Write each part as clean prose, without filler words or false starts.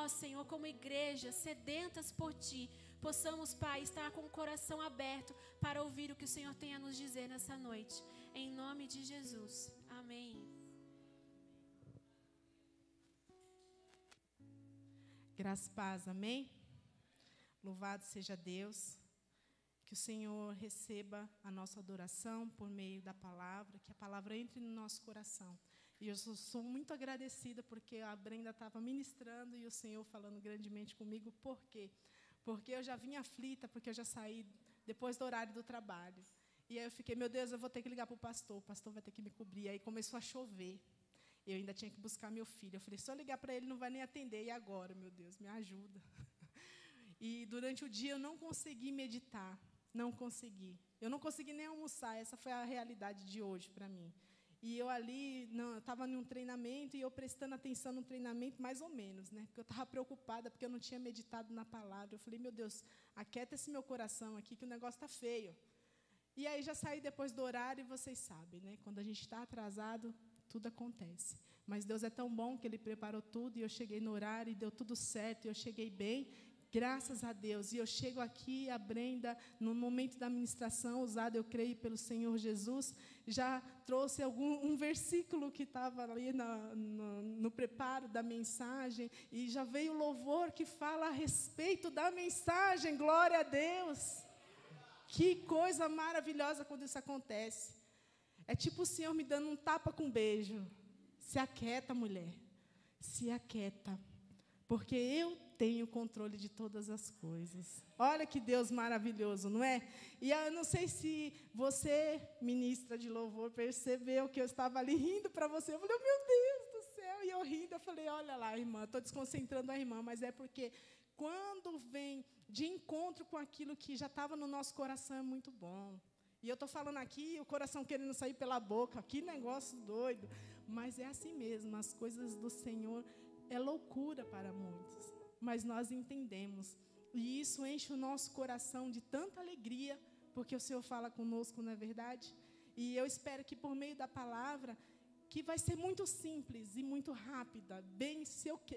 nós, Senhor, como igreja, sedentas por Ti, possamos, Pai, estar com o coração aberto para ouvir o que o Senhor tem a nos dizer nessa noite. Em nome de Jesus. Amém. Graça e paz, amém? Louvado seja Deus. Que o Senhor receba a nossa adoração por meio da palavra, que a palavra entre no nosso coração. E eu sou muito agradecida porque a Brenda estava ministrando e o Senhor falando grandemente comigo. Por quê? Porque eu já vinha aflita, porque eu já saí depois do horário do trabalho. E aí eu fiquei, meu Deus, eu vou ter que ligar para o pastor vai ter que me cobrir. Aí começou a chover. Eu ainda tinha que buscar meu filho. Eu falei, se eu ligar para ele, não vai nem atender. E agora, meu Deus, me ajuda. E durante o dia eu não consegui meditar. Não consegui. Eu não consegui nem almoçar. Essa foi a realidade de hoje para mim. E eu ali, estava em um treinamento e eu prestando atenção no treinamento, mais ou menos, né? Porque eu estava preocupada, porque eu não tinha meditado na palavra. Eu falei, meu Deus, aquieta esse meu coração aqui, que o negócio está feio. E aí já saí depois do horário e vocês sabem, né? Quando a gente está atrasado, tudo acontece. Mas Deus é tão bom que Ele preparou tudo e eu cheguei no horário e deu tudo certo, e eu cheguei bem. Graças a Deus. E eu chego aqui, a Brenda, no momento da ministração, usada, eu creio, pelo Senhor Jesus, já trouxe um versículo que estava ali no preparo da mensagem, e já veio o louvor que fala a respeito da mensagem. Glória a Deus! Que coisa maravilhosa quando isso acontece. É tipo o Senhor me dando um tapa com um beijo. Se aquieta, mulher. Se aquieta. Porque eu tenho controle de todas as coisas. Olha que Deus maravilhoso, não é? E eu não sei se você, ministra de louvor, percebeu que eu estava ali rindo para você. Eu falei, oh, meu Deus do céu. E eu rindo, eu falei, olha lá, irmã, estou desconcentrando a irmã, mas é porque quando vem de encontro com aquilo que já estava no nosso coração, é muito bom. E eu estou falando aqui, o coração querendo sair pela boca, que negócio doido. Mas é assim mesmo, as coisas do Senhor é loucura para muitos. Mas nós entendemos. E isso enche o nosso coração de tanta alegria, porque o Senhor fala conosco, não é verdade? E eu espero que por meio da palavra, que vai ser muito simples e muito rápida,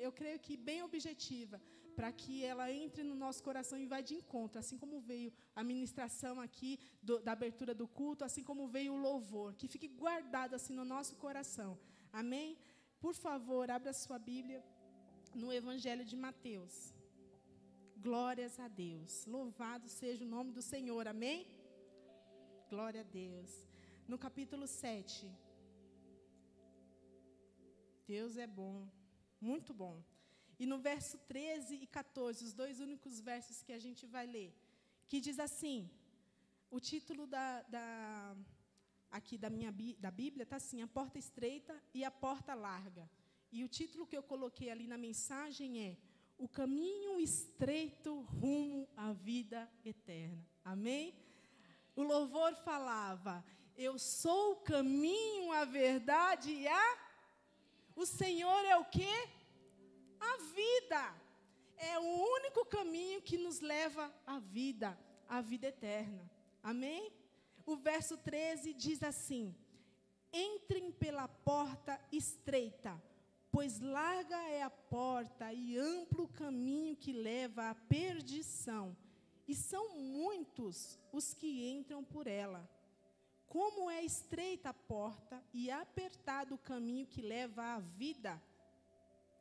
eu creio que bem objetiva, para que ela entre no nosso coração e vá de encontro, assim como veio a ministração aqui da abertura do culto, assim como veio o louvor, que fique guardado assim no nosso coração. Amém? Por favor, abra sua Bíblia no Evangelho de Mateus. Glórias a Deus. Louvado seja o nome do Senhor. Amém? Glória a Deus. No capítulo 7. Deus é bom, muito bom. E no verso 13 e 14, os dois únicos versos que a gente vai ler, que diz assim, o título aqui da Bíblia está assim, a porta estreita e a porta larga. E o título que eu coloquei ali na mensagem é o caminho estreito rumo à vida eterna. Amém? O louvor falava, eu sou o caminho, a verdade e O Senhor é o quê? A vida. É o único caminho que nos leva à vida eterna. Amém? O verso 13 diz assim, entrem pela porta estreita, pois larga é a porta e amplo o caminho que leva à perdição, e são muitos os que entram por ela. Como é estreita a porta e apertado o caminho que leva à vida,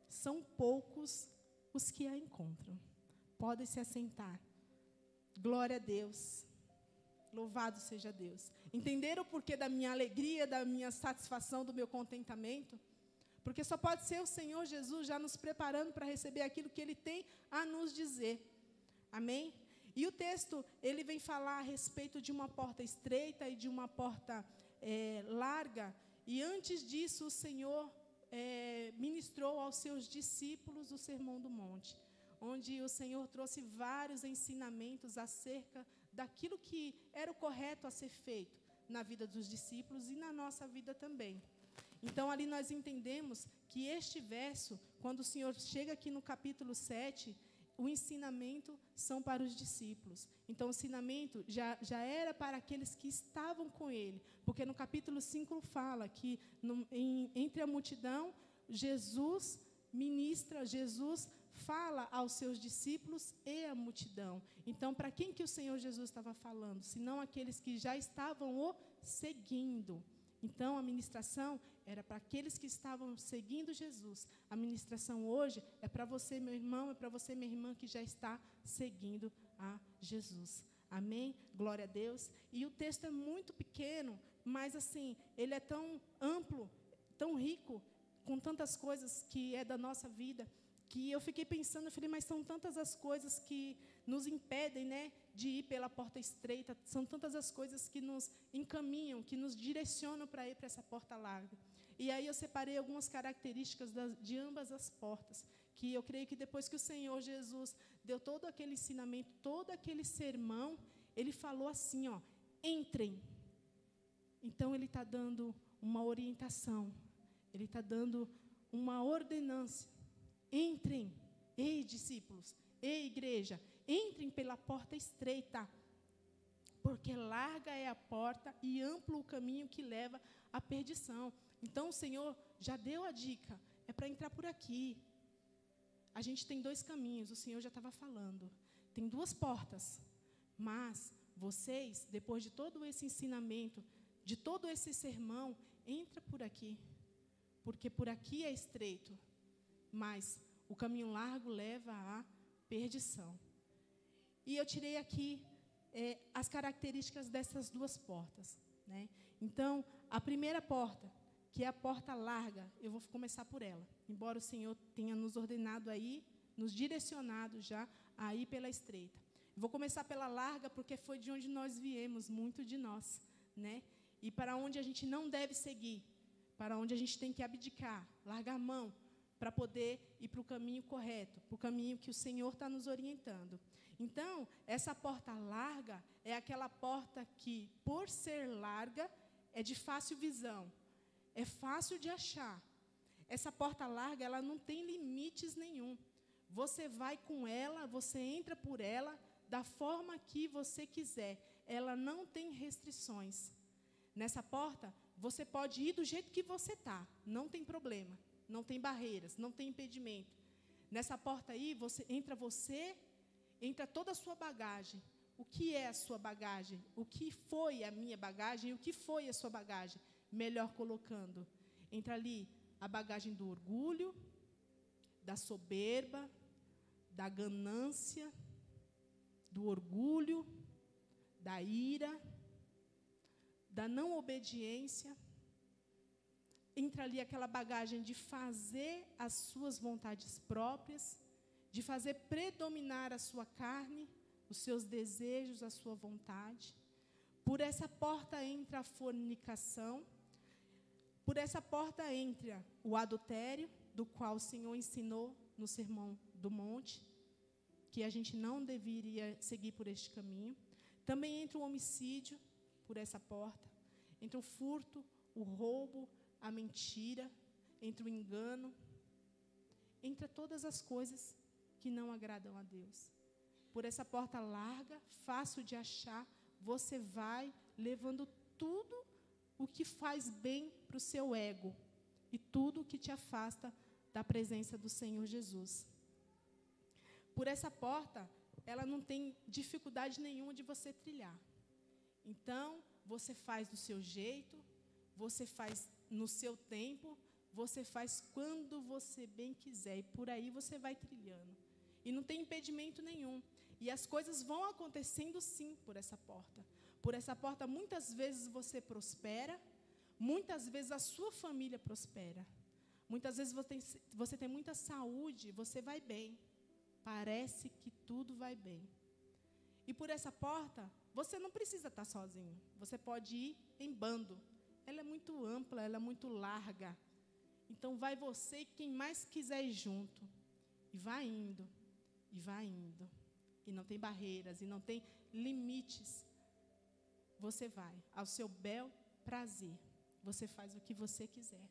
são poucos os que a encontram. Podem se assentar. Glória a Deus. Louvado seja Deus. Entenderam o porquê da minha alegria, da minha satisfação, do meu contentamento? Porque só pode ser o Senhor Jesus já nos preparando para receber aquilo que Ele tem a nos dizer. Amém? E o texto, ele vem falar a respeito de uma porta estreita e de uma porta larga. E antes disso, o Senhor ministrou aos seus discípulos o Sermão do Monte, onde o Senhor trouxe vários ensinamentos acerca daquilo que era o correto a ser feito na vida dos discípulos e na nossa vida também. Então, ali nós entendemos que este verso, quando o Senhor chega aqui no capítulo 7, o ensinamento são para os discípulos. Então, o ensinamento já era para aqueles que estavam com ele. Porque no capítulo 5 fala que entre a multidão, Jesus ministra, Jesus fala aos seus discípulos e à multidão. Então, para quem que o Senhor Jesus estava falando? Senão aqueles que já estavam o seguindo. Então, a ministração era para aqueles que estavam seguindo Jesus. A ministração hoje é para você, meu irmão, é para você, minha irmã, que já está seguindo a Jesus. Amém? Glória a Deus. E o texto é muito pequeno, mas assim, ele é tão amplo, tão rico, com tantas coisas que é da nossa vida, que eu fiquei pensando, eu falei, mas são tantas as coisas que nos impedem, né, de ir pela porta estreita, são tantas as coisas que nos encaminham, que nos direcionam para ir para essa porta larga. E aí eu separei algumas características de ambas as portas, que eu creio que depois que o Senhor Jesus deu todo aquele ensinamento, todo aquele sermão, ele falou assim, ó, entrem. Então, ele está dando uma orientação, ele está dando uma ordenança. Entrem, ei, discípulos, ei, igreja, entrem pela porta estreita, porque larga é a porta e amplo o caminho que leva à perdição. Então, o Senhor já deu a dica, é para entrar por aqui. A gente tem 2 caminhos, o Senhor já estava falando. Tem 2 portas, mas vocês, depois de todo esse ensinamento, de todo esse sermão, entra por aqui, porque por aqui é estreito, mas o caminho largo leva à perdição. E eu tirei aqui as características dessas 2 portas, né? Então, a primeira porta, que é a porta larga, eu vou começar por ela, embora o Senhor tenha nos ordenado aí, nos direcionado já a ir pela estreita. Vou começar pela larga, porque foi de onde nós viemos, muito de nós, né? E para onde a gente não deve seguir, para onde a gente tem que abdicar, largar a mão, para poder ir para o caminho correto, para o caminho que o Senhor está nos orientando. Então, essa porta larga é aquela porta que, por ser larga, é de fácil visão, é fácil de achar. Essa porta larga, ela não tem limites nenhum. Você vai com ela, você entra por ela, da forma que você quiser. Ela não tem restrições. Nessa porta, você pode ir do jeito que você está, não tem problema, não tem barreiras, não tem impedimento. Nessa porta aí, entra toda a sua bagagem. O que é a sua bagagem? O que foi a minha bagagem e o que foi a sua bagagem? Melhor colocando, entra ali a bagagem do orgulho, da soberba, da ganância, do orgulho, da ira, da não obediência. Entra ali aquela bagagem de fazer as suas vontades próprias, de fazer predominar a sua carne, os seus desejos, a sua vontade. Por essa porta entra a fornicação, por essa porta entra o adultério, do qual o Senhor ensinou no Sermão do Monte, que a gente não deveria seguir por este caminho. Também entra o homicídio, por essa porta. Entra o furto, o roubo, a mentira, entra o engano. Entra todas as coisas que não agradam a Deus. Por essa porta larga, fácil de achar, você vai levando tudo o que faz bem para o seu ego e tudo o que te afasta da presença do Senhor Jesus. Por essa porta, ela não tem dificuldade nenhuma de você trilhar. Então, você faz do seu jeito, você faz no seu tempo, você faz quando você bem quiser, e por aí você vai trilhando. E não tem impedimento nenhum. E as coisas vão acontecendo sim por essa porta. Por essa porta, muitas vezes você prospera, muitas vezes a sua família prospera. Muitas vezes você tem muita saúde, você vai bem. Parece que tudo vai bem. E por essa porta, você não precisa estar sozinho. Você pode ir em bando. Ela é muito ampla, ela é muito larga. Então, vai você e quem mais quiser ir junto. E vai indo, e vai indo. E não tem barreiras, e não tem limites. Você vai ao seu bel prazer. Você faz o que você quiser.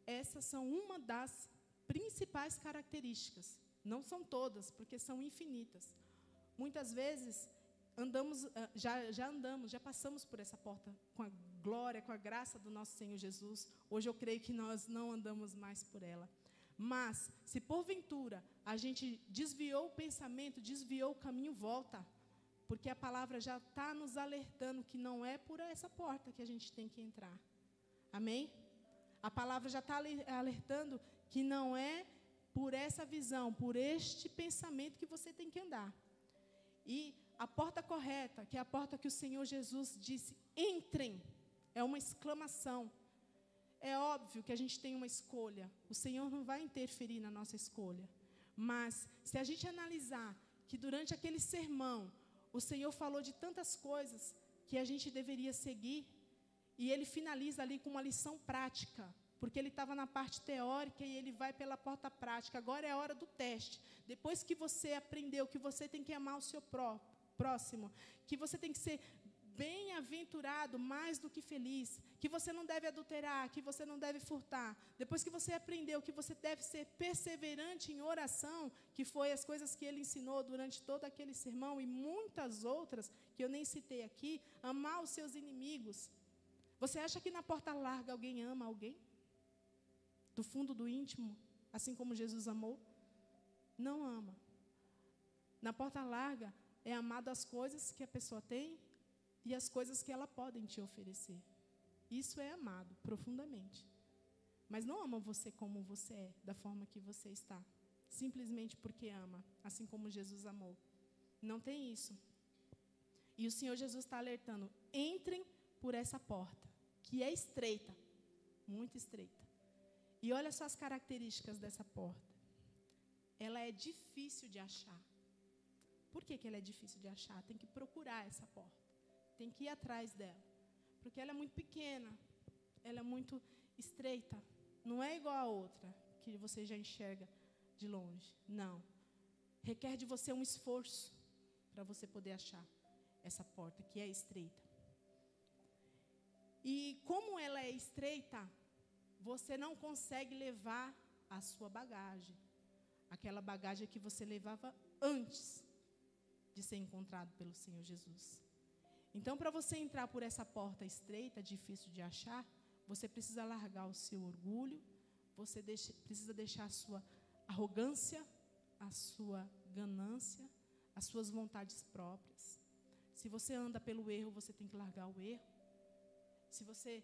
Essas são uma das principais características. Não são todas, porque são infinitas. Muitas vezes, já passamos por essa porta com a glória, com a graça do nosso Senhor Jesus. Hoje eu creio que nós não andamos mais por ela. Mas, se porventura a gente desviou o pensamento, desviou o caminho, volta. Porque a palavra já está nos alertando que não é por essa porta que a gente tem que entrar. Amém? A palavra já está alertando que não é por essa visão, por este pensamento que você tem que andar. E a porta correta, que é a porta que o Senhor Jesus disse, entrem, é uma exclamação. É óbvio que a gente tem uma escolha. O Senhor não vai interferir na nossa escolha. Mas, se a gente analisar que durante aquele sermão, o Senhor falou de tantas coisas que a gente deveria seguir, e Ele finaliza ali com uma lição prática, porque Ele estava na parte teórica e Ele vai pela porta prática. Agora é a hora do teste. Depois que você aprendeu que você tem que amar o seu próximo, que você tem que ser bem-aventurado mais do que feliz, que você não deve adulterar, que você não deve furtar. Depois que você aprendeu que você deve ser perseverante em oração, que foi as coisas que ele ensinou durante todo aquele sermão e muitas outras que eu nem citei aqui, amar os seus inimigos. Você acha que na porta larga alguém ama alguém? Do fundo do íntimo, assim como Jesus amou? Não ama. Na porta larga é amar das coisas que a pessoa tem e as coisas que ela podem te oferecer. Isso é amado profundamente. Mas não ama você como você é, da forma que você está. Simplesmente porque ama, assim como Jesus amou. Não tem isso. E o Senhor Jesus está alertando, entrem por essa porta, que é estreita, muito estreita. E olha só as características dessa porta. Ela é difícil de achar. Por que ela é difícil de achar? Tem que procurar essa porta. Tem que ir atrás dela. Porque ela é muito pequena. Ela é muito estreita. Não é igual a outra, que você já enxerga de longe. Não. Requer de você um esforço para você poder achar essa porta, que é estreita. E como ela é estreita, você não consegue levar a sua bagagem. Aquela bagagem que você levava antes de ser encontrado pelo Senhor Jesus. Então, para você entrar por essa porta estreita, difícil de achar, você precisa largar o seu orgulho, você precisa deixar a sua arrogância, a sua ganância, as suas vontades próprias. Se você anda pelo erro, você tem que largar o erro. Se você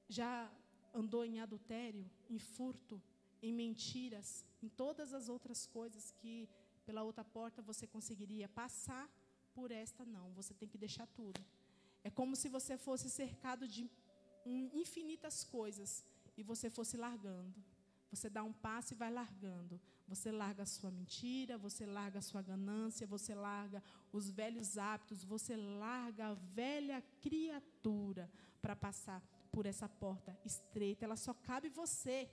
já andou em adultério, em furto, em mentiras, em todas as outras coisas que pela outra porta você conseguiria passar, por esta não, você tem que deixar tudo. É como se você fosse cercado de infinitas coisas e você fosse largando. Você dá um passo e vai largando. Você larga a sua mentira, você larga a sua ganância, você larga os velhos hábitos, você larga a velha criatura para passar por essa porta estreita. Ela só cabe você.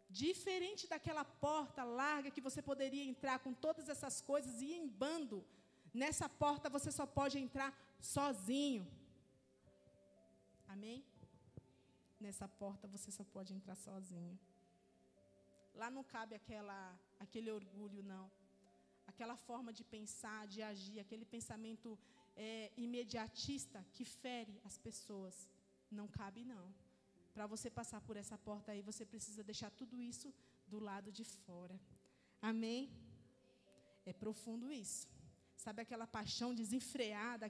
Diferente daquela porta larga que você poderia entrar com todas essas coisas e ir em bando, nessa porta você só pode entrar sozinho. Amém? Nessa porta você só pode entrar sozinho. Lá não cabe aquele orgulho, não. Aquela forma de pensar, de agir, aquele pensamento imediatista que fere as pessoas. Não cabe, não. Para você passar por essa porta aí, você precisa deixar tudo isso do lado de fora. Amém? É profundo isso. Sabe aquela paixão desenfreada,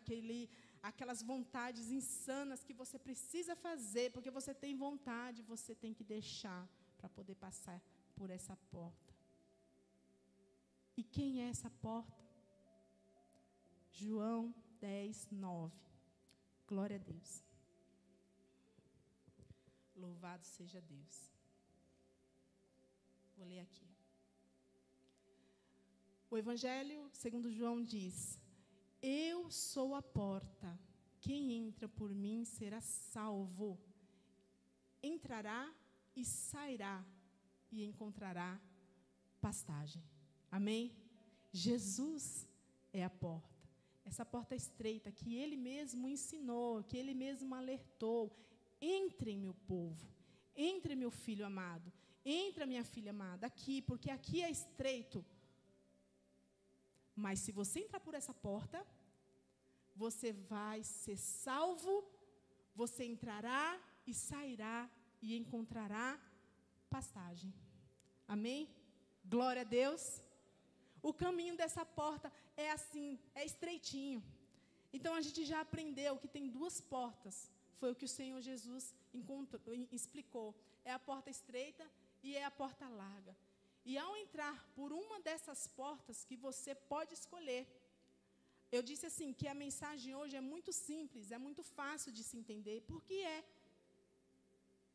aquelas vontades insanas que você precisa fazer, porque você tem vontade, você tem que deixar para poder passar por essa porta. E quem é essa porta? João 10, 9. Glória a Deus. Louvado seja Deus. Vou ler aqui. O Evangelho, segundo João, diz: eu sou a porta. Quem entra por mim será salvo. Entrará e sairá e encontrará pastagem. Amém? Jesus é a porta. Essa porta estreita que Ele mesmo ensinou, que Ele mesmo alertou. Entre, meu povo, entre, meu filho amado, entra, minha filha amada, aqui, porque aqui é estreito. Mas se você entrar por essa porta, você vai ser salvo, você entrará e sairá e encontrará pastagem. Amém? Glória a Deus. O caminho dessa porta é assim, é estreitinho. Então, a gente já aprendeu que tem duas portas. Foi o que o Senhor Jesus explicou. É a porta estreita e é a porta larga. E ao entrar por uma dessas portas que você pode escolher, eu disse assim, que a mensagem hoje é muito simples, é muito fácil de se entender, porque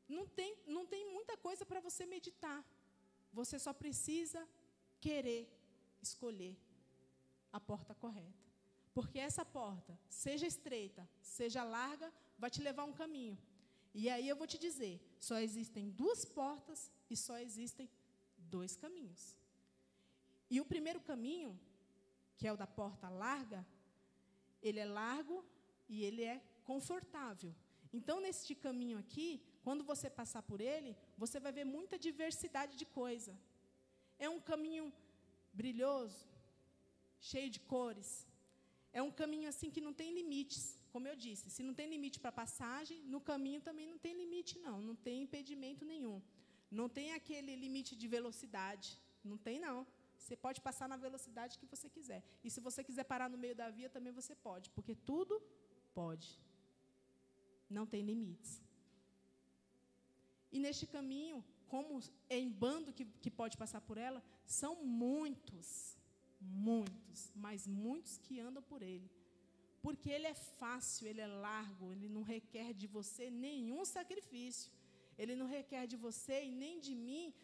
não tem muita coisa para você meditar. Você só precisa querer escolher a porta correta. Porque essa porta, seja estreita, seja larga, vai te levar a um caminho. E aí eu vou te dizer, só existem duas portas e só existem dois caminhos. E o primeiro caminho, que é o da porta larga, ele é largo e ele é confortável. Então, neste caminho aqui, quando você passar por ele, você vai ver muita diversidade de coisa. É um caminho brilhoso, cheio de cores. É um caminho assim que não tem limites, como eu disse. Se não tem limite para passagem, no caminho também não tem limite, não. Não tem impedimento nenhum. Não tem aquele limite de velocidade. Não tem, não. Você pode passar na velocidade que você quiser. E se você quiser parar no meio da via, também você pode. Porque tudo pode. Não tem limites. E neste caminho, como é em bando que pode passar por ela, são muitos, mas muitos que andam por ele. Porque ele é fácil, ele é largo, ele não requer de você nenhum sacrifício. Ele não requer de você e nem de mim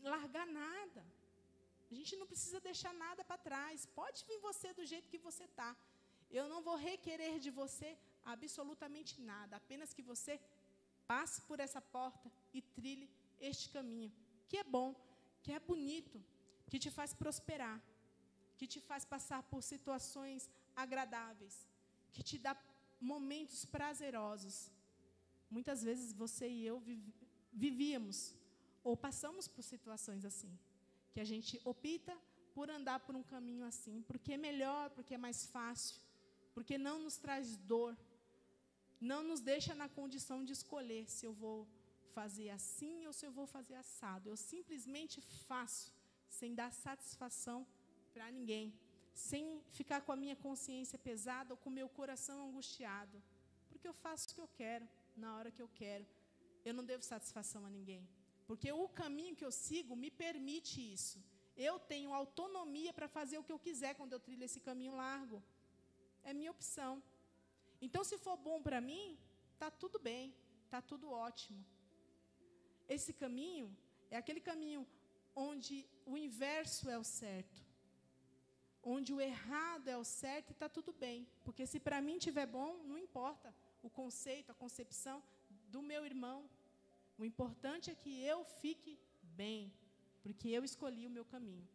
largar nada. A gente não precisa deixar nada para trás. Pode vir você do jeito que você está. Eu não vou requerer de você absolutamente nada. Apenas que você passe por essa porta e trilhe este caminho. Que é bom, que é bonito, que te faz prosperar, que te faz passar por situações agradáveis, que te dá momentos prazerosos. Muitas vezes você e eu vivíamos ou passamos por situações assim, que a gente opta por andar por um caminho assim, porque é melhor, porque é mais fácil, porque não nos traz dor, não nos deixa na condição de escolher se eu vou fazer assim ou se eu vou fazer assado. Eu simplesmente faço, sem dar satisfação para ninguém, sem ficar com a minha consciência pesada ou com o meu coração angustiado, porque eu faço o que eu quero, na hora que eu quero. Eu não devo satisfação a ninguém, porque o caminho que eu sigo me permite isso. Eu tenho autonomia para fazer o que eu quiser quando eu trilho esse caminho largo. É minha opção. Então, se for bom para mim, está tudo bem, está tudo ótimo. Esse caminho é aquele caminho onde o inverso é o certo, onde o errado é o certo e está tudo bem. Porque se para mim estiver bom, não importa o conceito, a concepção do meu irmão. O importante é que eu fique bem, porque eu escolhi o meu caminho.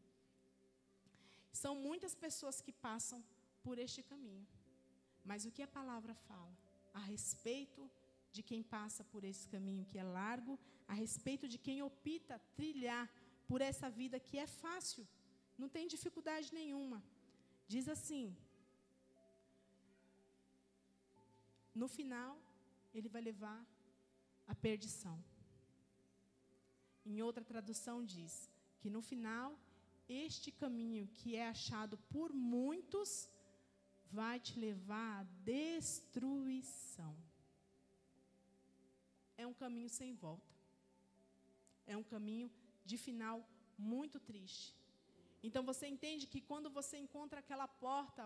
São muitas pessoas que passam por este caminho. Mas o que a palavra fala a respeito de quem passa por esse caminho que é largo, a respeito de quem opta trilhar por essa vida que é fácil, não tem dificuldade nenhuma. Diz assim: no final, ele vai levar a perdição. Em outra tradução diz que no final, este caminho que é achado por muitos vai te levar à destruição. É um caminho sem volta. É um caminho de final muito triste. Então você entende que quando você encontra aquela porta,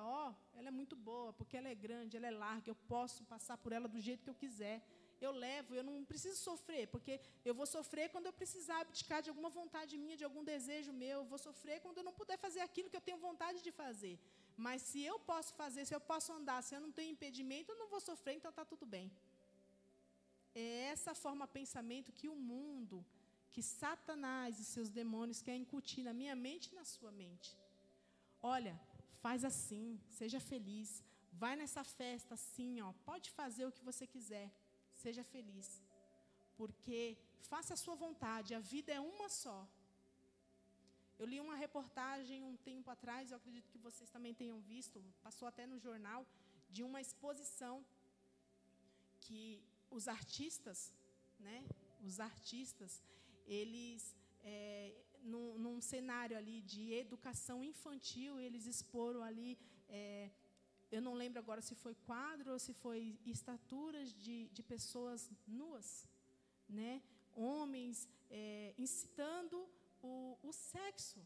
ela é muito boa, porque ela é grande, ela é larga, eu posso passar por ela do jeito que eu quiser. Eu levo, eu não preciso sofrer, porque eu vou sofrer quando eu precisar abdicar de alguma vontade minha, de algum desejo meu. Eu vou sofrer quando eu não puder fazer aquilo que eu tenho vontade de fazer. Mas se eu posso fazer, se eu posso andar, se eu não tenho impedimento, eu não vou sofrer, então está tudo bem. É essa forma de pensamento que o mundo, que Satanás e seus demônios querem incutir na minha mente e na sua mente. Olha, faz assim, seja feliz. Vai nessa festa assim, pode fazer o que você quiser. Seja feliz. Porque faça a sua vontade, a vida é uma só. Eu li uma reportagem um tempo atrás, eu acredito que vocês também tenham visto, passou até no jornal, de uma exposição que os artistas, eles num cenário ali de educação infantil, eles exporam ali, eu não lembro agora se foi quadro ou se foi estaturas de pessoas nuas, né? Homens incitando o sexo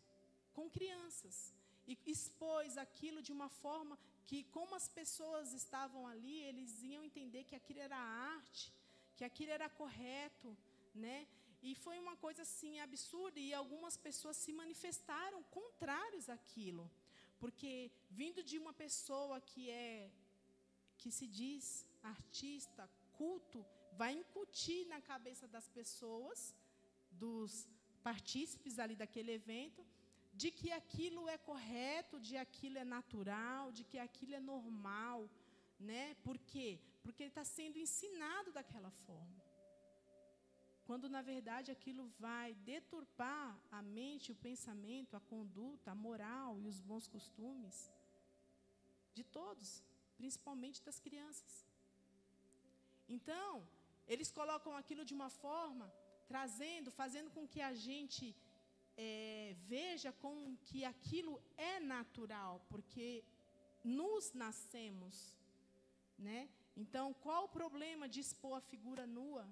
com crianças. E expôs aquilo de uma forma que, como as pessoas estavam ali, eles iam entender que aquilo era arte, que aquilo era correto, né? E foi uma coisa assim absurda, e algumas pessoas se manifestaram contrários àquilo, porque vindo de uma pessoa que se diz artista, culto, vai incutir na cabeça das pessoas, dos partícipes ali daquele evento, de que aquilo é correto, de que aquilo é natural, de que aquilo é normal, né? Por quê? Porque ele está sendo ensinado daquela forma. Quando, na verdade, aquilo vai deturpar a mente, o pensamento, a conduta, a moral e os bons costumes de todos, principalmente das crianças. Então, eles colocam aquilo de uma forma, fazendo com que a gente veja como que aquilo é natural, porque nos nascemos, né? Então, qual o problema de expor a figura nua,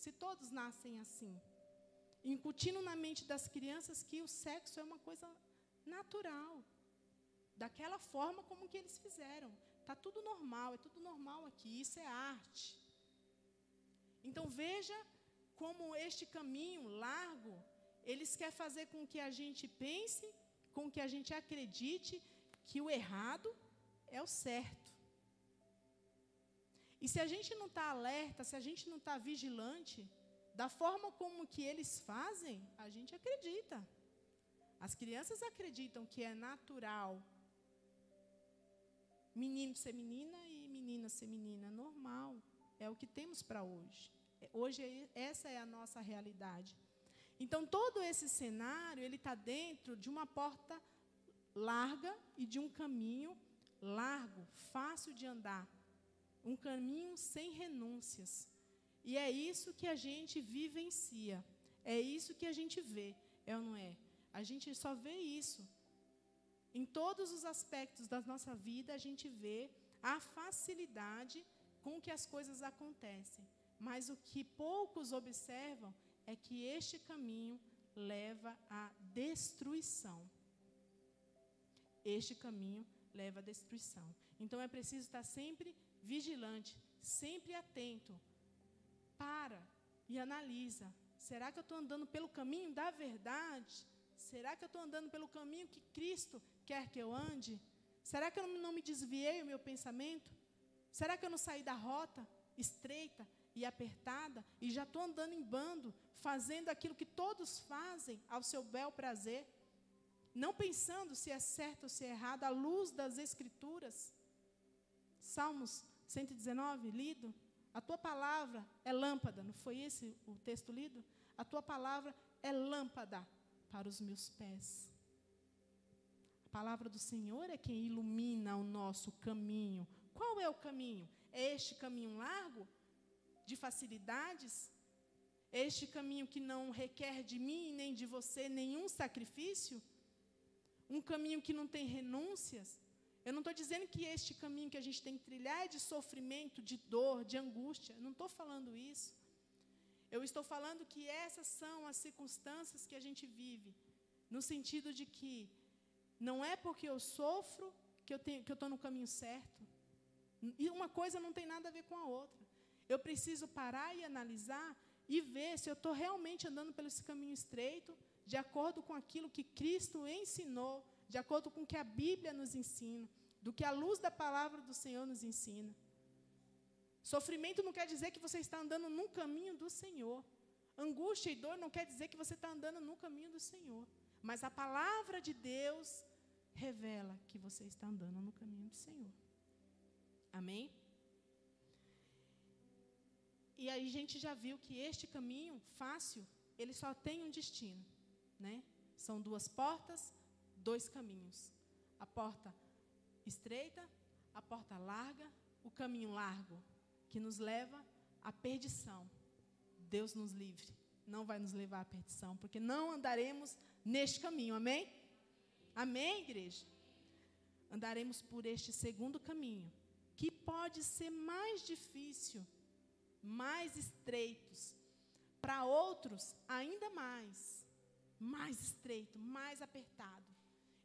se todos nascem assim? Incutindo na mente das crianças que o sexo é uma coisa natural, daquela forma como que eles fizeram. Está tudo normal, é tudo normal aqui, isso é arte. Então, veja como este caminho largo, eles querem fazer com que a gente pense, com que a gente acredite que o errado é o certo. E se a gente não está alerta, se a gente não está vigilante, da forma como que eles fazem, a gente acredita. As crianças acreditam que é natural menino ser menina e menina ser menina, normal. É o que temos para hoje. Hoje, essa é a nossa realidade. Então, todo esse cenário, ele está dentro de uma porta larga e de um caminho largo, fácil de andar. Um caminho sem renúncias. E é isso que a gente vivencia. É isso que a gente vê, é ou não é? A gente só vê isso. Em todos os aspectos da nossa vida, a gente vê a facilidade com que as coisas acontecem. Mas o que poucos observam é que este caminho leva à destruição. Este caminho leva à destruição. Então, é preciso estar sempre vigilante, sempre atento. Para e analisa. Será que eu estou andando pelo caminho da verdade? Será que eu estou andando pelo caminho que Cristo quer que eu ande? Será que eu não me desviei o meu pensamento? Será que eu não saí da rota estreita e apertada e já estou andando em bando, fazendo aquilo que todos fazem ao seu bel prazer, não pensando se é certo ou se é errado, à luz das Escrituras? Salmos 119, lido. A tua palavra é lâmpada, não foi esse o texto lido? A tua palavra é lâmpada para os meus pés. A palavra do Senhor é quem ilumina o nosso caminho. Qual é o caminho? É este caminho largo, de facilidades? É este caminho que não requer de mim nem de você nenhum sacrifício? Um caminho que não tem renúncias? Eu não estou dizendo que este caminho que a gente tem que trilhar é de sofrimento, de dor, de angústia. Eu não estou falando isso. Eu estou falando que essas são as circunstâncias que a gente vive, no sentido de que não é porque eu sofro que eu estou no caminho certo. E uma coisa não tem nada a ver com a outra. Eu preciso parar e analisar e ver se eu estou realmente andando pelo esse caminho estreito, de acordo com aquilo que Cristo ensinou, de acordo com o que a Bíblia nos ensina, do que a luz da palavra do Senhor nos ensina. Sofrimento não quer dizer que você está andando num caminho do Senhor. Angústia e dor não quer dizer que você está andando no caminho do Senhor. Mas a palavra de Deus revela que você está andando no caminho do Senhor. Amém? E aí a gente já viu que este caminho fácil, ele só tem um destino, né? São duas portas, dois caminhos. A porta estreita, a porta larga, o caminho largo, que nos leva à perdição. Deus nos livre, não vai nos levar à perdição, porque não andaremos neste caminho, amém? Amém, igreja? Andaremos por este segundo caminho, que pode ser mais difícil, mais estreitos, para outros ainda mais estreito, mais apertado.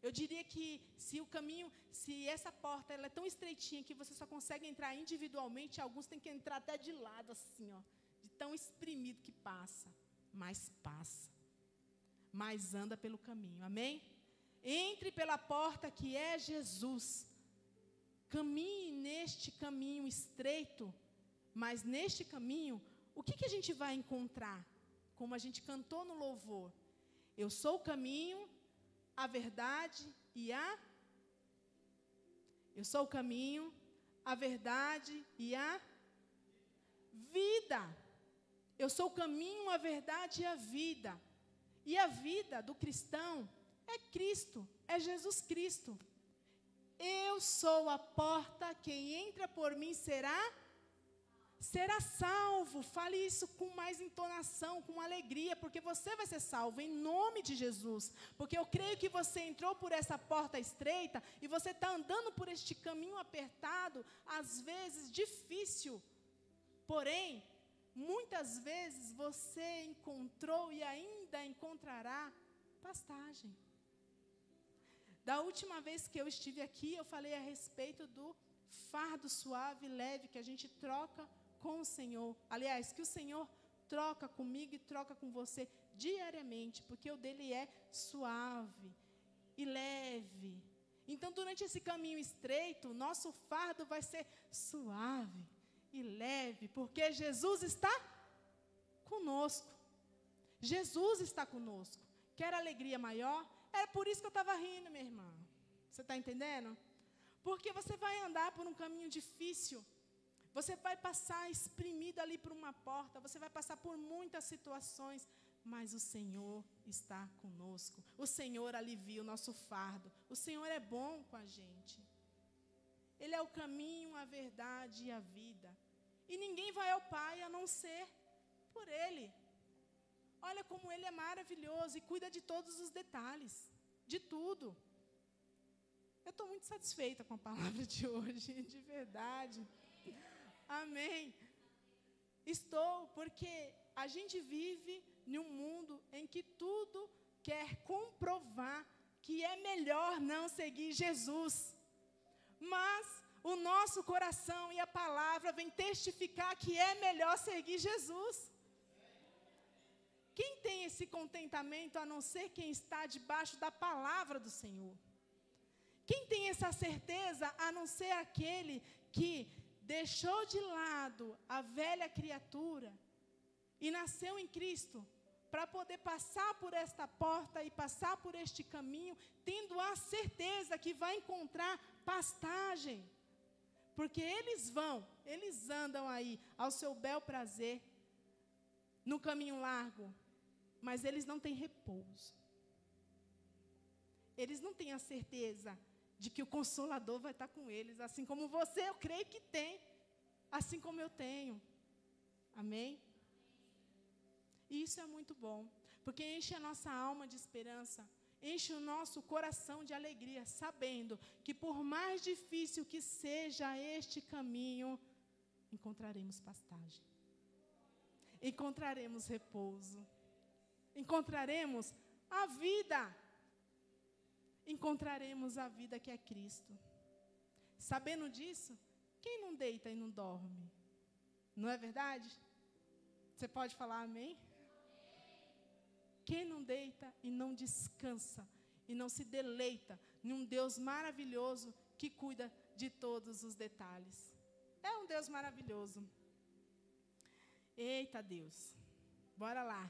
Eu diria que se essa porta ela é tão estreitinha que você só consegue entrar individualmente, alguns têm que entrar até de lado assim, ó, de tão espremido que passa, mas anda pelo caminho, amém? Entre pela porta que é Jesus, caminhe neste caminho estreito, mas neste caminho, o que a gente vai encontrar? Como a gente cantou no louvor, eu sou o caminho, a verdade e a... Eu sou o caminho, a verdade e a vida. Eu sou o caminho, a verdade e a vida. E a vida do cristão é Cristo, é Jesus Cristo. Eu sou a porta, quem entra por mim será salvo. Fale isso com mais entonação, com alegria, porque você vai ser salvo em nome de Jesus. Porque eu creio que você entrou por essa porta estreita e você está andando por este caminho apertado, às vezes difícil. Porém, muitas vezes você encontrou e ainda encontrará pastagem. Da última vez que eu estive aqui, eu falei a respeito do fardo suave e leve que a gente troca com o Senhor. Aliás, que o Senhor troca comigo e troca com você diariamente, porque o dele é suave e leve. Então, durante esse caminho estreito, nosso fardo vai ser suave e leve, porque Jesus está conosco. Jesus está conosco. Quer alegria maior? Era por isso que eu estava rindo, minha irmã. Você está entendendo? Porque você vai andar por um caminho difícil. Você vai passar espremido ali por uma porta. Você vai passar por muitas situações. Mas o Senhor está conosco. O Senhor alivia o nosso fardo. O Senhor é bom com a gente. Ele é o caminho, a verdade e a vida. E ninguém vai ao Pai a não ser por Ele. Olha como Ele é maravilhoso e cuida de todos os detalhes, de tudo. Eu estou muito satisfeita com a palavra de hoje, de verdade. Amém. Estou, porque a gente vive em um mundo em que tudo quer comprovar que é melhor não seguir Jesus. Mas o nosso coração e a palavra vem testificar que é melhor seguir Jesus. Quem tem esse contentamento a não ser quem está debaixo da palavra do Senhor? Quem tem essa certeza a não ser aquele que deixou de lado a velha criatura e nasceu em Cristo para poder passar por esta porta e passar por este caminho, tendo a certeza que vai encontrar pastagem? Porque eles andam aí ao seu bel prazer, no caminho largo, mas eles não têm repouso. Eles não têm a certeza de que o Consolador vai estar com eles, assim como você, eu creio que tem, assim como eu tenho. Amém? E isso é muito bom, porque enche a nossa alma de esperança, enche o nosso coração de alegria, sabendo que por mais difícil que seja este caminho, encontraremos pastagem, encontraremos repouso, encontraremos a vida, encontraremos a vida que é Cristo. Sabendo disso, quem não deita e não dorme? Não é verdade? Você pode falar amém? Quem não deita e não descansa, e não se deleita em um Deus maravilhoso que cuida de todos os detalhes? É um Deus maravilhoso. Eita Deus, bora lá.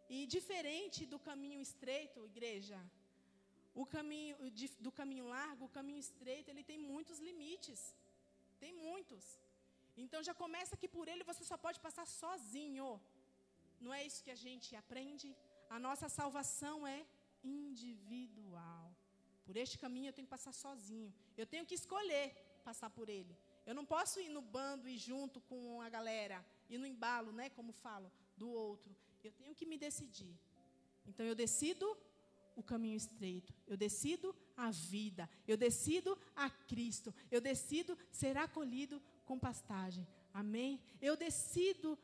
E diferente do caminho estreito, igreja, do caminho largo, o caminho estreito, ele tem muitos limites. Tem muitos. Então já começa que por ele você só pode passar sozinho. Não é isso que a gente aprende? A nossa salvação é individual. Por este caminho eu tenho que passar sozinho. Eu tenho que escolher passar por ele. Eu não posso ir no bando e junto com a galera, e no embalo, né, como falo, do outro. Eu tenho que me decidir. Então, eu decido o caminho estreito, eu decido a vida, eu decido a Cristo, eu decido ser acolhido com pastagem. Amém? Eu decido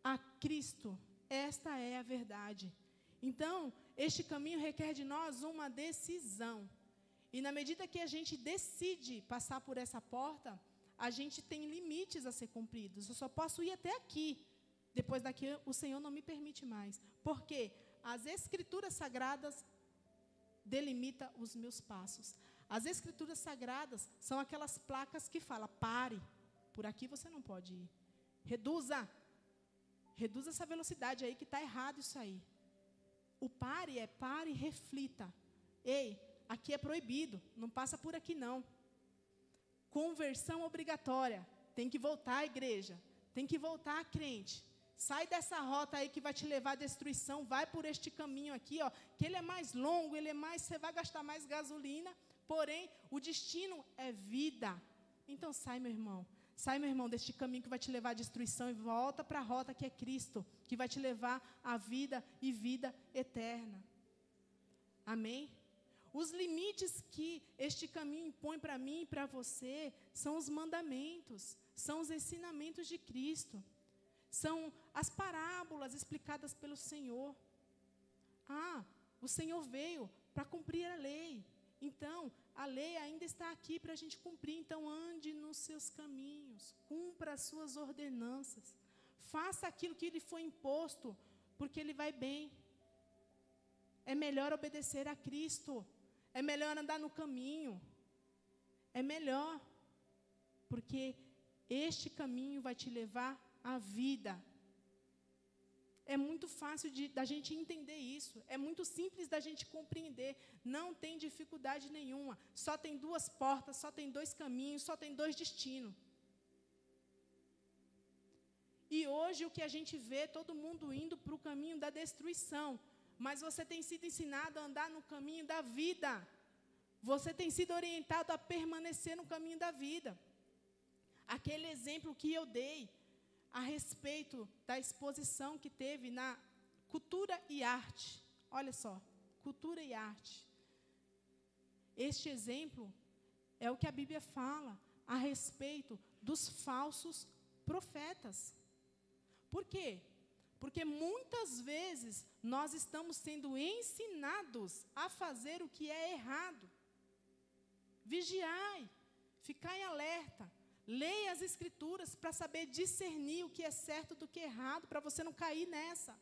a Cristo. Esta é a verdade. Então, este caminho requer de nós uma decisão. E na medida que a gente decide passar por essa porta, a gente tem limites a ser cumpridos. Eu só posso ir até aqui. Depois daqui, o Senhor não me permite mais. Por quê? As Escrituras Sagradas delimitam os meus passos. As Escrituras Sagradas são aquelas placas que falam, pare, por aqui você não pode ir. Reduza essa velocidade aí, que está errado isso aí. O pare é pare e reflita. Ei, aqui é proibido, não passa por aqui não. Conversão obrigatória, tem que voltar à igreja, tem que voltar a crente. Sai dessa rota aí que vai te levar à destruição, vai por este caminho aqui, ó, que ele é mais longo, você vai gastar mais gasolina, porém, o destino é vida. Então sai, meu irmão, deste caminho que vai te levar à destruição e volta para a rota que é Cristo, que vai te levar à vida e vida eterna. Amém? Os limites que este caminho impõe para mim e para você são os mandamentos, são os ensinamentos de Cristo. São as parábolas explicadas pelo Senhor. O Senhor veio para cumprir a lei. Então, a lei ainda está aqui para a gente cumprir. Então, ande nos seus caminhos. Cumpra as suas ordenanças. Faça aquilo que lhe foi imposto, porque ele vai bem. É melhor obedecer a Cristo. É melhor andar no caminho. É melhor. Porque este caminho vai te levar a vida. É muito fácil da gente entender isso. É muito simples da gente compreender. Não tem dificuldade nenhuma. Só tem duas portas, só tem dois caminhos, só tem dois destinos. E hoje o que a gente vê, todo mundo indo para o caminho da destruição. Mas você tem sido ensinado a andar no caminho da vida. Você tem sido orientado a permanecer no caminho da vida. Aquele exemplo que eu dei a respeito da exposição que teve na Cultura e Arte. Olha só, Cultura e Arte. Este exemplo é o que a Bíblia fala a respeito dos falsos profetas. Por quê? Porque muitas vezes nós estamos sendo ensinados a fazer o que é errado. Vigiai, ficai em alerta. Leia as Escrituras para saber discernir o que é certo do que é errado, para você não cair nessa.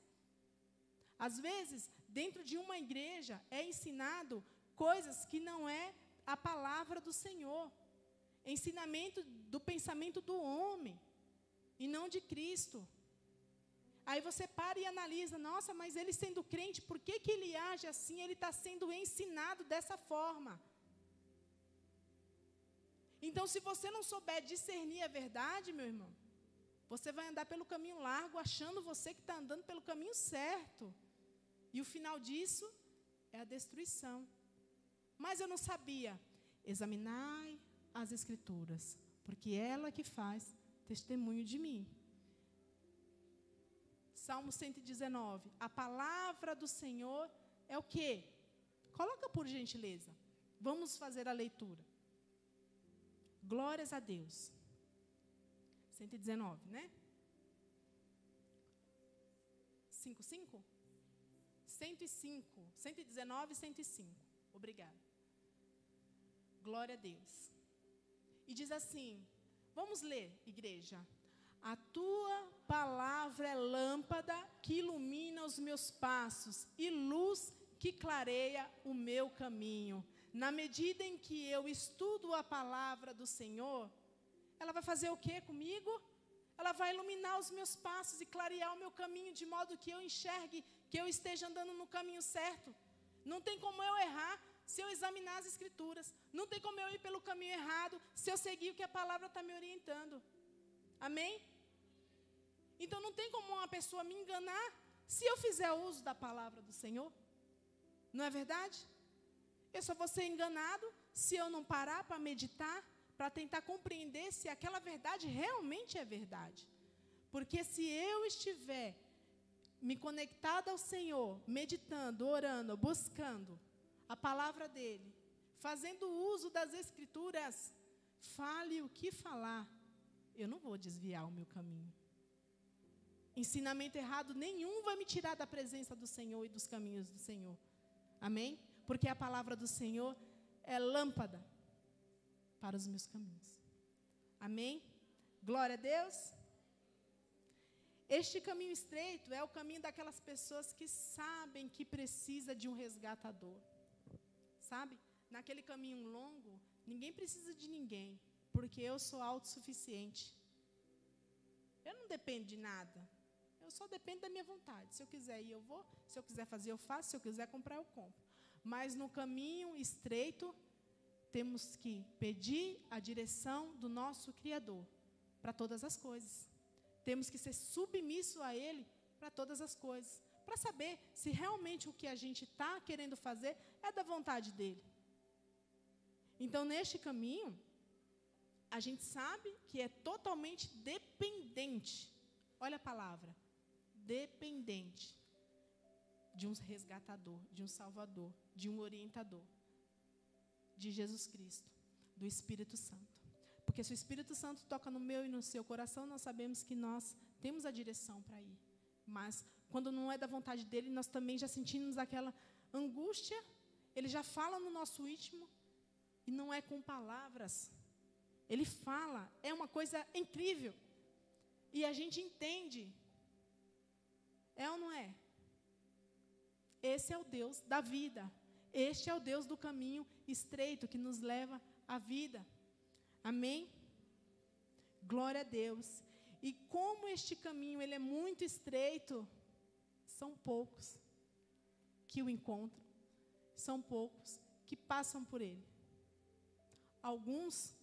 Às vezes, dentro de uma igreja, é ensinado coisas que não é a palavra do Senhor. Ensinamento do pensamento do homem, e não de Cristo. Aí você para e analisa, nossa, mas ele sendo crente, por que ele age assim? Ele está sendo ensinado dessa forma. Então, se você não souber discernir a verdade, meu irmão, você vai andar pelo caminho largo, achando você que está andando pelo caminho certo. E o final disso é a destruição. Mas eu não sabia. Examinai as Escrituras, porque ela que faz testemunho de mim. Salmo 119. A palavra do Senhor é o quê? Coloca por gentileza. Vamos fazer a leitura. Glórias a Deus. 119, né? 5:5? 105. 119 e 105. Obrigada. Glória a Deus. E diz assim, vamos ler, igreja. A tua palavra é lâmpada que ilumina os meus passos e luz que clareia o meu caminho. Na medida em que eu estudo a palavra do Senhor, ela vai fazer o quê comigo? Ela vai iluminar os meus passos e clarear o meu caminho, de modo que eu enxergue, que eu esteja andando no caminho certo. Não tem como eu errar se eu examinar as Escrituras. Não tem como eu ir pelo caminho errado se eu seguir o que a palavra está me orientando. Amém? Então não tem como uma pessoa me enganar se eu fizer uso da palavra do Senhor. Não é verdade? Eu só vou ser enganado se eu não parar para meditar, para tentar compreender se aquela verdade realmente é verdade. Porque se eu estiver me conectada ao Senhor, meditando, orando, buscando a palavra dEle, fazendo uso das Escrituras, fale o que falar, eu não vou desviar o meu caminho. Ensinamento errado nenhum vai me tirar da presença do Senhor e dos caminhos do Senhor. Amém? Porque a palavra do Senhor é lâmpada para os meus caminhos. Amém? Glória a Deus. Este caminho estreito é o caminho daquelas pessoas que sabem que precisa de um resgatador. Sabe? Naquele caminho longo, ninguém precisa de ninguém, porque eu sou autossuficiente. Eu não dependo de nada. Eu só dependo da minha vontade. Se eu quiser ir, eu vou. Se eu quiser fazer, eu faço. Se eu quiser comprar, eu compro. Mas no caminho estreito, temos que pedir a direção do nosso Criador para todas as coisas. Temos que ser submissos a Ele para todas as coisas, para saber se realmente o que a gente está querendo fazer é da vontade dEle. Então, neste caminho, a gente sabe que é totalmente dependente. Olha a palavra, dependente de um resgatador, de um salvador, de um orientador, de Jesus Cristo, do Espírito Santo. Porque se o Espírito Santo toca no meu e no seu coração, nós sabemos que nós temos a direção para ir. Mas, quando não é da vontade dEle, nós também já sentimos aquela angústia. Ele já fala no nosso íntimo, e não é com palavras. Ele fala, é uma coisa incrível. E a gente entende. É ou não é? Esse é o Deus da vida. Este é o Deus do caminho estreito que nos leva à vida. Amém? Glória a Deus. E como este caminho ele é muito estreito, são poucos que o encontram. São poucos que passam por ele. Alguns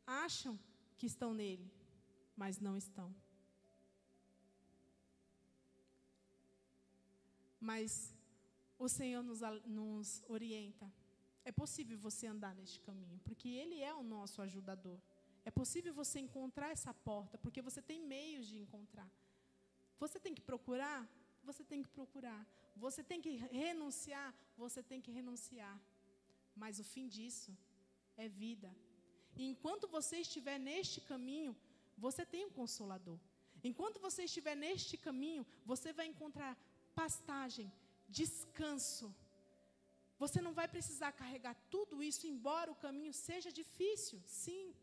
acham que estão nele, mas não estão. Mas o Senhor nos orienta. É possível você andar neste caminho, porque Ele é o nosso ajudador. É possível você encontrar essa porta, porque você tem meios de encontrar. Você tem que procurar? Você tem que procurar. Você tem que renunciar? Você tem que renunciar. Mas o fim disso é vida. E enquanto você estiver neste caminho, você tem um consolador. Enquanto você estiver neste caminho, você vai encontrar pastagem, descanso. Você não vai precisar carregar tudo isso, embora o caminho seja difícil. Sim,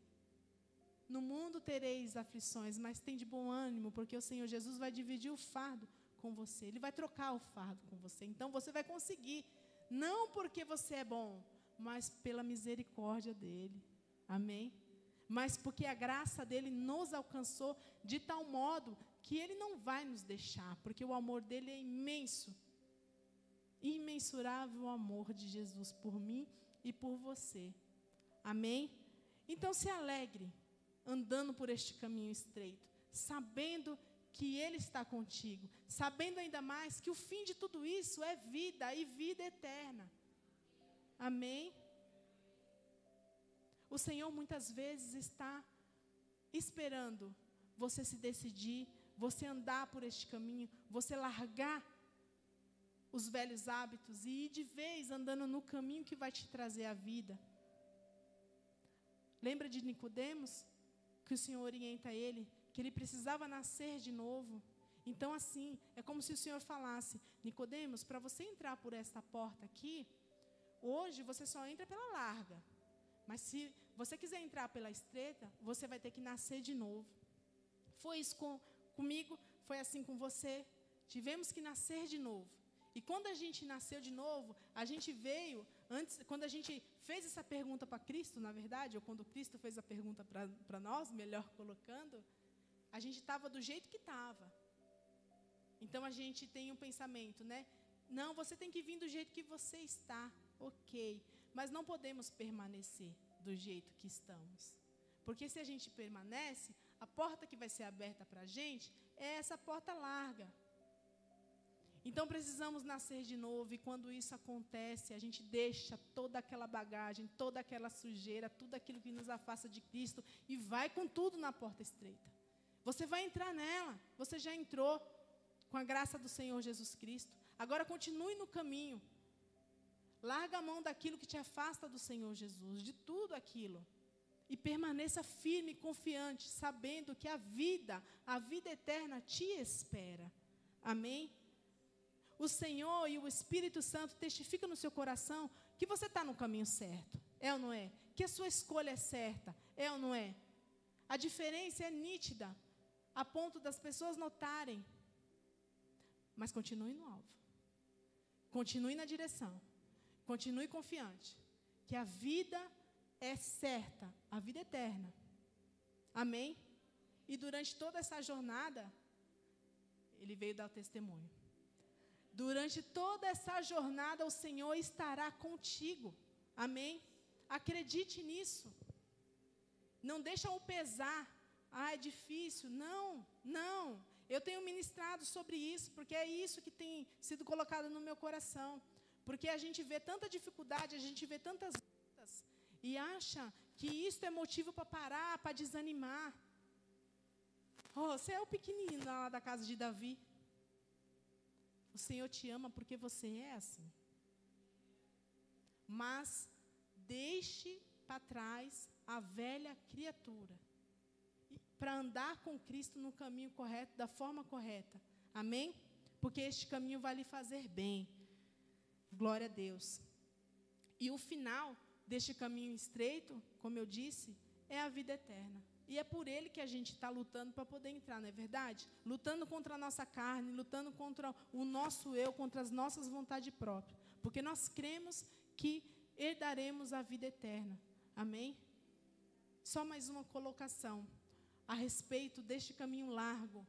no mundo tereis aflições, mas tem de bom ânimo, porque o Senhor Jesus vai dividir o fardo com você. Ele vai trocar o fardo com você. Então você vai conseguir, não porque você é bom, mas pela misericórdia dEle. Amém? Mas porque a graça dEle nos alcançou de tal modo que Ele não vai nos deixar, porque o amor dEle é imenso. Imensurável o amor de Jesus por mim e por você. Amém? Então se alegre, andando por este caminho estreito, sabendo que Ele está contigo, sabendo ainda mais que o fim de tudo isso é vida e vida eterna. Amém? O Senhor muitas vezes está esperando você se decidir, você andar por este caminho, você largar os velhos hábitos e ir de vez andando no caminho que vai te trazer a vida. Lembra de Nicodemos? Que o Senhor orienta ele, que ele precisava nascer de novo. Então assim, é como se o Senhor falasse: Nicodemos, para você entrar por esta porta aqui, hoje você só entra pela larga. Mas se você quiser entrar pela estreita, você vai ter que nascer de novo. Foi isso comigo, foi assim com você. Tivemos que nascer de novo. E quando a gente nasceu de novo, a gente veio, antes, quando a gente fez essa pergunta para Cristo, na verdade, ou quando Cristo fez a pergunta para nós, melhor colocando, a gente estava do jeito que estava. Então a gente tem um pensamento, né? Não, você tem que vir do jeito que você está, ok. Mas não podemos permanecer do jeito que estamos. Porque se a gente permanece, a porta que vai ser aberta para a gente é essa porta larga. Então precisamos nascer de novo, e quando isso acontece, a gente deixa toda aquela bagagem, toda aquela sujeira, tudo aquilo que nos afasta de Cristo e vai com tudo na porta estreita. Você vai entrar nela, você já entrou. com a graça do Senhor Jesus Cristo. Agora continue no caminho. Larga a mão daquilo que te afasta do Senhor Jesus, de tudo aquilo. E permaneça firme e confiante, sabendo que a vida eterna te espera. Amém? O Senhor e o Espírito Santo testificam no seu coração que você está no caminho certo. É ou não é? Que a sua escolha é certa. É ou não é? A diferença é nítida, a ponto das pessoas notarem. Mas continue no alvo. Continue na direção. Continue confiante. Que a vida é certa, a vida eterna. Amém? E durante toda essa jornada, ele veio dar o testemunho. Durante toda essa jornada, o Senhor estará contigo. Amém? Acredite nisso. Não deixa o pesar. É difícil. Não, não. Eu tenho ministrado sobre isso, porque é isso que tem sido colocado no meu coração. Porque a gente vê tanta dificuldade, a gente vê tantas lutas, e acha que isso é motivo para parar, para desanimar. Você é o pequenininho lá da casa de Davi. O Senhor te ama porque você é assim. Mas deixe para trás a velha criatura, para andar com Cristo no caminho correto, da forma correta. Amém? Porque este caminho vai lhe fazer bem. Glória a Deus. E o final deste caminho estreito, como eu disse, é a vida eterna. E é por ele que a gente está lutando para poder entrar, não é verdade? Lutando contra a nossa carne, lutando contra o nosso eu, contra as nossas vontades próprias. Porque nós cremos que herdaremos a vida eterna. Amém? Só mais uma colocação a respeito deste caminho largo,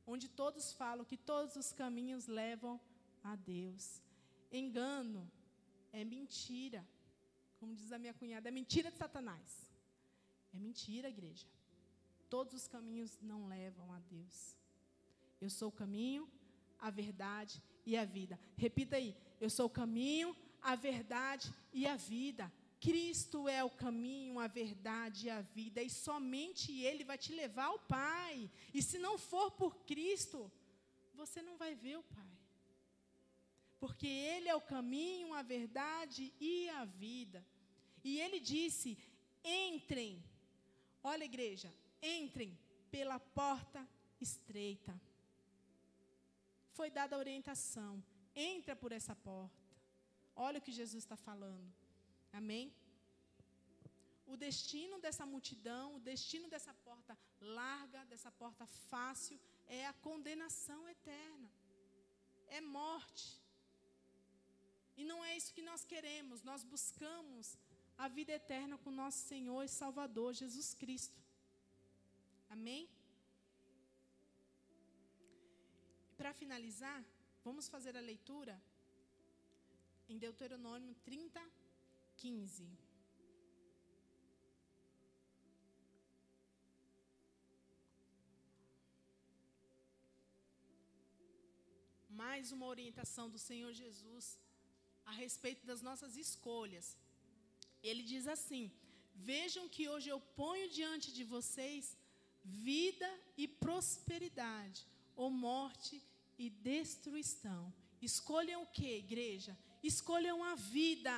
onde todos falam que todos os caminhos levam a Deus. Engano é mentira. Como diz a minha cunhada, é mentira de Satanás. É mentira, igreja. Todos os caminhos não levam a Deus. Eu sou o caminho, a verdade e a vida. Repita aí. Eu sou o caminho, a verdade e a vida. Cristo é o caminho, a verdade e a vida. E somente Ele vai te levar ao Pai. E se não for por Cristo, você não vai ver o Pai. Porque Ele é o caminho, a verdade e a vida. E Ele disse, entrem. Olha, igreja, entrem pela porta estreita. Foi dada a orientação. Entra por essa porta. Olha o que Jesus está falando. Amém? O destino dessa multidão, o destino dessa porta larga, dessa porta fácil, é a condenação eterna. É morte. E não é isso que nós queremos. Nós buscamos a vida eterna com nosso Senhor e Salvador, Jesus Cristo. Amém? Para finalizar, vamos fazer a leitura em Deuteronômio 30, 15. Mais uma orientação do Senhor Jesus a respeito das nossas escolhas. Ele diz assim: vejam que hoje eu ponho diante de vocês vida e prosperidade, ou morte e destruição. Escolham o que, igreja? Escolham a vida.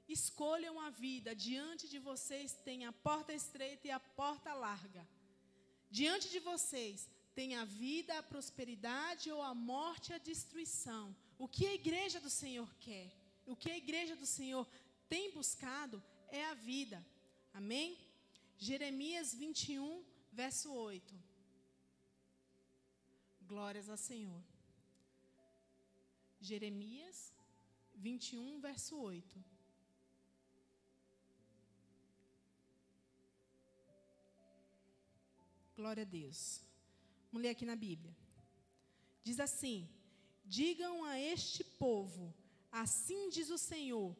Escolham a vida. Diante de vocês tem a porta estreita e a porta larga. Diante de vocês tem a vida, a prosperidade, ou a morte e a destruição. O que a igreja do Senhor quer? O que a igreja do Senhor tem buscado é a vida. Amém? Jeremias 21, verso 8. Glórias ao Senhor. Jeremias 21, verso 8. Glória a Deus. Vamos ler aqui na Bíblia. Diz assim: digam a este povo, assim diz o Senhor,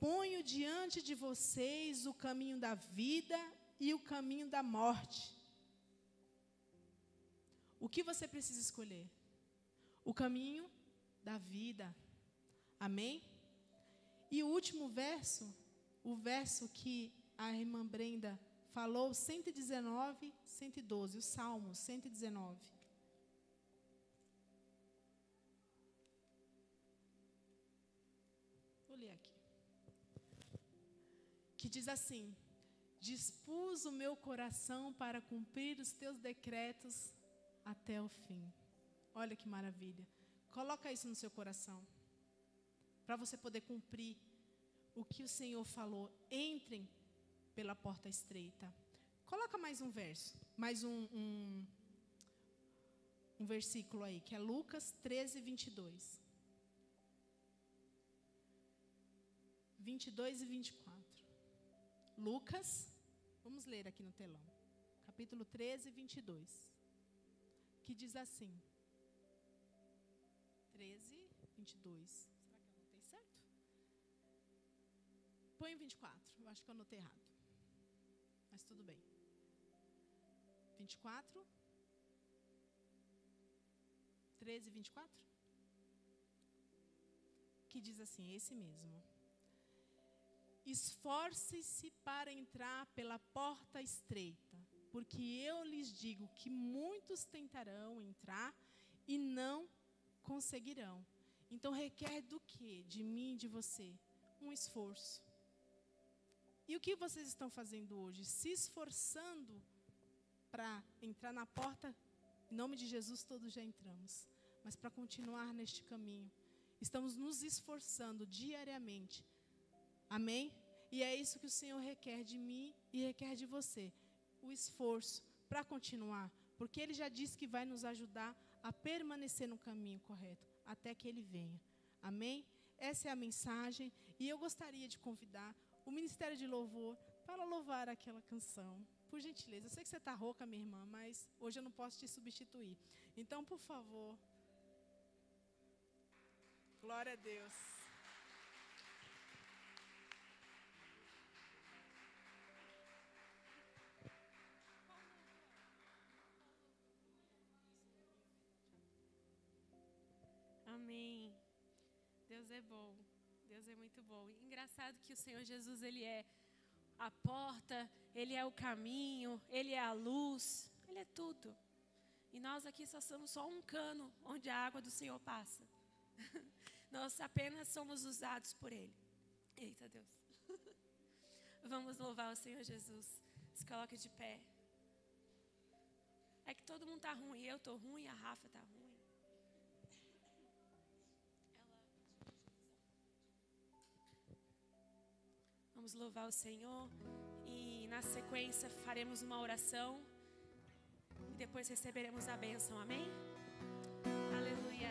ponho diante de vocês o caminho da vida e o caminho da morte. O que você precisa escolher? O caminho da vida. Amém? E o último verso, o verso que a irmã Brenda falou, 119, 112, o Salmo 119. que diz assim: dispus o meu coração para cumprir os teus decretos até o fim. Olha que maravilha. Coloca isso no seu coração, para você poder cumprir o que o Senhor falou. Entrem pela porta estreita. Coloca mais um verso, mais um versículo aí, que é Lucas 13, 22. 22 e 24. Lucas, vamos ler aqui no telão. Capítulo 13, 22. Que diz assim. 13, 22. Será que eu anotei certo? Põe 24. Eu acho que eu anotei errado. Mas tudo bem. 24. 13, 24. Que diz assim, esse mesmo. Esforce-se para entrar pela porta estreita, porque eu lhes digo que muitos tentarão entrar e não conseguirão. Então requer do quê? De mim e de você? Um esforço. E o que vocês estão fazendo hoje? Se esforçando para entrar na porta. Em nome de Jesus todos já entramos. Mas para continuar neste caminho, estamos nos esforçando diariamente. Amém? E é isso que o Senhor requer de mim e requer de você. O esforço para continuar. Porque Ele já disse que vai nos ajudar a permanecer no caminho correto, até que Ele venha. Amém? Essa é a mensagem. E eu gostaria de convidar o Ministério de Louvor para louvar aquela canção. Por gentileza. Eu sei que você está rouca, minha irmã, mas hoje eu não posso te substituir. Então, por favor. Glória a Deus. Amém. Deus é bom. Deus é muito bom. E engraçado que o Senhor Jesus, Ele é a porta, Ele é o caminho, Ele é a luz, Ele é tudo. E nós aqui somos só um cano onde a água do Senhor passa. Nós apenas somos usados por Ele. Eita Deus. Vamos louvar o Senhor Jesus. Se coloque de pé. É que todo mundo está ruim. Eu estou ruim, a Rafa está ruim. Vamos louvar o Senhor. E na sequência faremos uma oração. E depois receberemos a bênção. Amém? Aleluia.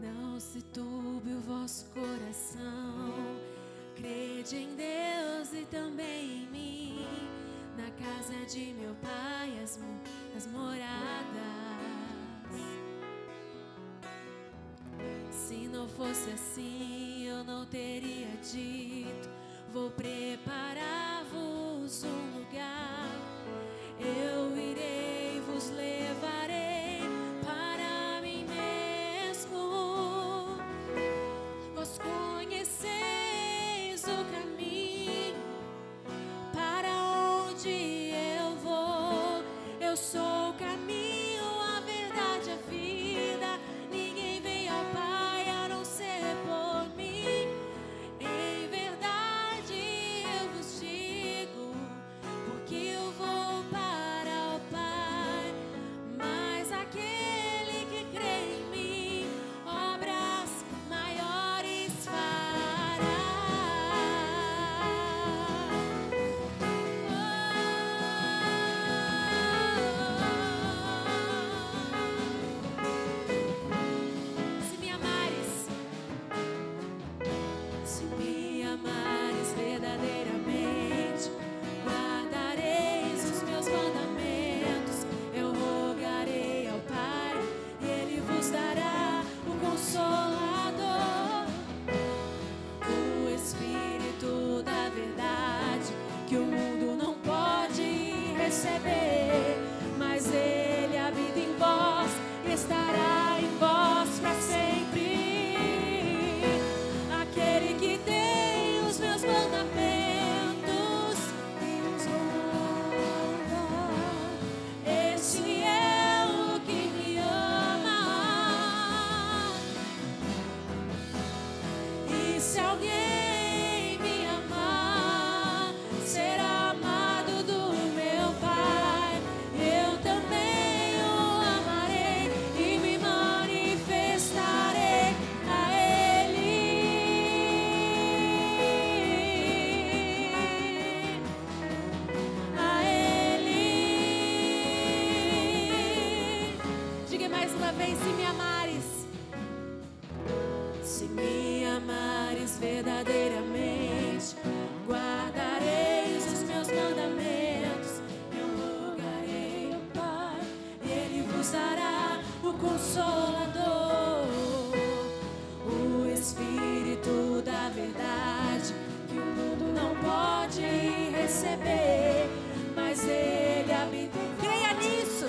Não se turbe o vosso coração, crede em Deus e também em mim. Na casa de meu pai as moradas. Se não fosse assim, eu não teria dito: vou preparar-vos um lugar. Eu irei, vos levarei para mim mesmo. Vós conheceis o caminho para onde eu vou. Eu sou o caminho, a verdade, a vida. Ninguém vem ao Pai a não ser por mim. Em verdade uma vez, se me amares. Se me amares verdadeiramente, guardareis os meus mandamentos. Eu rogarei ao Pai, e Ele vos dará o Consolador, o Espírito da verdade, que o mundo não pode receber, mas Ele habita. Creia nisso.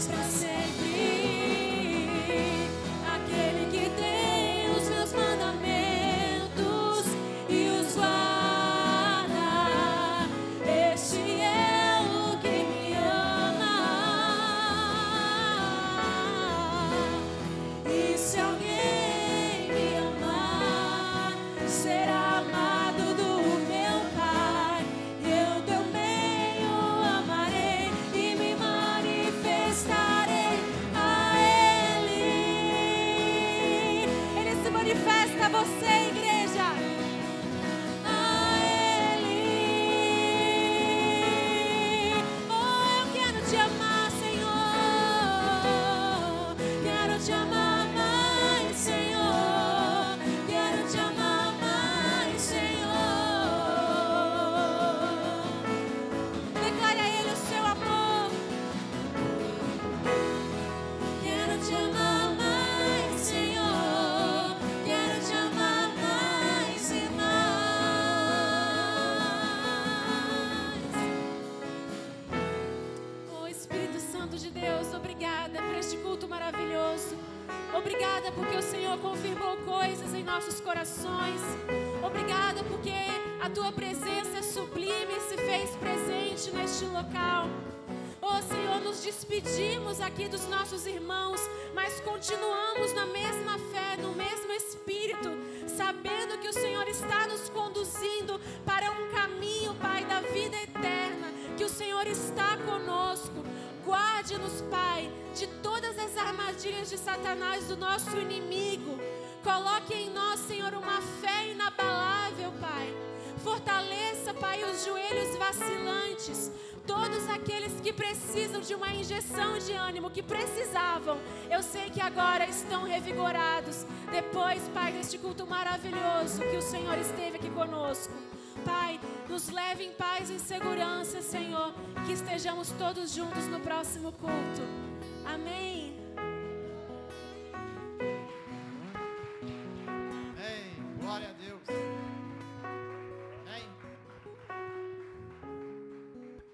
Para sempre, aquele que tem os meus mandamentos e os guarda, este é o que me ama. E se alguém me amar, será amado do meu Pai. Eu também o amarei e me manifestarei a Ele. Ele se manifesta a você, igreja. A Ele. Oh, eu quero te amar, Senhor. Quero te amar mais, Senhor. Quero te amar mais, Senhor. Declare a Ele o seu amor. Quero te amar mais, Senhor. Quero te amar mais e mais. Oh, Espírito Santo de Deus, obrigada por este culto maravilhoso. Obrigada porque o Senhor confirmou coisas em nossos corações. Obrigada porque a Tua presença sublime se fez presente neste local. Oh, Senhor, nos despedimos aqui dos nossos irmãos, mas continuamos na mesma fé, no mesmo Espírito, sabendo que o Senhor está nos conduzindo para um caminho, Pai, da vida eterna, que o Senhor está conosco. Guarde-nos, Pai, de todas as armadilhas de Satanás, do nosso inimigo. Coloque em nós, Senhor, uma fé inabalável, Pai. Fortaleça, Pai, os joelhos vacilantes. Todos aqueles que precisam de uma injeção de ânimo, que precisavam, eu sei que agora estão revigorados. Depois, Pai, deste culto maravilhoso que o Senhor esteve aqui conosco. Pai, nos leve em paz e segurança, Senhor, que estejamos todos juntos no próximo culto. Amém. Amém. Glória a Deus. Amém.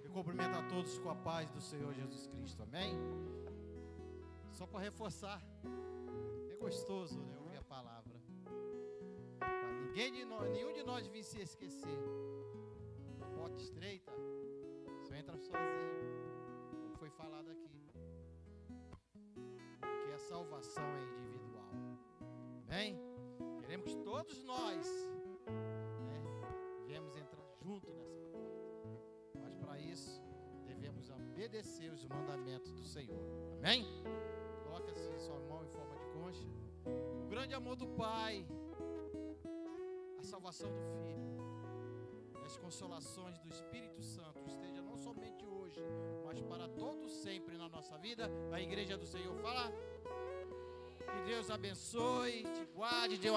Eu cumprimento a todos com a paz do Senhor Jesus Cristo. Amém. Só para reforçar, é gostoso, né, ouvir a palavra. Nenhum de nós devia se esquecer. A porta estreita, só entra sozinho, como foi falado aqui. Porque a salvação é individual. Amém? Queremos que todos nós, né, viemos entrar junto nessa porta. Mas para isso, devemos obedecer os mandamentos do Senhor. Amém? Coloque assim sua mão em forma de concha. O grande amor do Pai, a salvação do Filho e as consolações do Espírito Santo esteja não somente hoje, mas para todos sempre na nossa vida. A igreja do Senhor fala. Que Deus abençoe, te guarde, dê uma